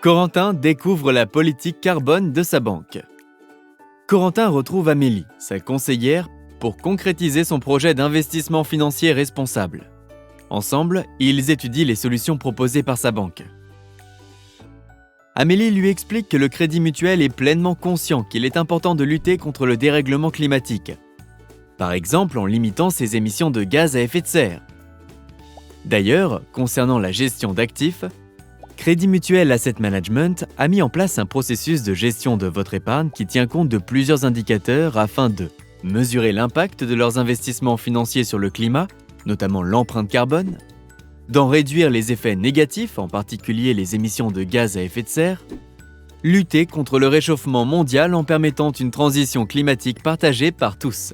Corentin découvre la politique carbone de sa banque. Corentin retrouve Amélie, sa conseillère, pour concrétiser son projet d'investissement financier responsable. Ensemble, ils étudient les solutions proposées par sa banque. Amélie lui explique que le Crédit Mutuel est pleinement conscient qu'il est important de lutter contre le dérèglement climatique. Par exemple, en limitant ses émissions de gaz à effet de serre. D'ailleurs, concernant la gestion d'actifs, Crédit Mutuel Asset Management a mis en place un processus de gestion de votre épargne qui tient compte de plusieurs indicateurs afin de mesurer l'impact de leurs investissements financiers sur le climat, notamment l'empreinte carbone, d'en réduire les effets négatifs, en particulier les émissions de gaz à effet de serre, lutter contre le réchauffement mondial en permettant une transition climatique partagée par tous.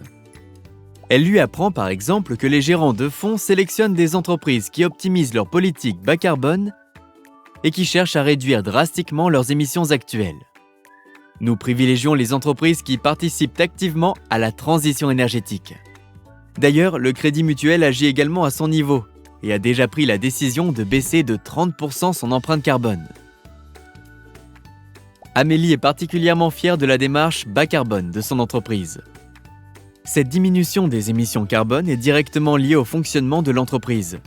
Elle lui apprend par exemple que les gérants de fonds sélectionnent des entreprises qui optimisent leur politique bas carbone et qui cherchent à réduire drastiquement leurs émissions actuelles. Nous privilégions les entreprises qui participent activement à la transition énergétique. D'ailleurs, le Crédit Mutuel agit également à son niveau et a déjà pris la décision de baisser de 30% son empreinte carbone. Amélie est particulièrement fière de la démarche bas carbone de son entreprise. Cette diminution des émissions carbone est directement liée au fonctionnement de l'entreprise.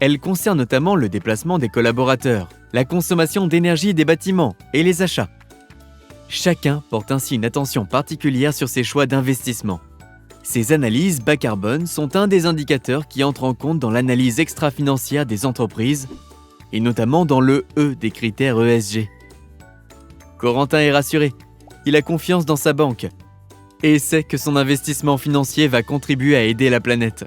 Elle concerne notamment le déplacement des collaborateurs, la consommation d'énergie des bâtiments et les achats. Chacun porte ainsi une attention particulière sur ses choix d'investissement. Ces analyses bas carbone sont un des indicateurs qui entrent en compte dans l'analyse extra-financière des entreprises et notamment dans le E des critères ESG. Corentin est rassuré, il a confiance dans sa banque et sait que son investissement financier va contribuer à aider la planète.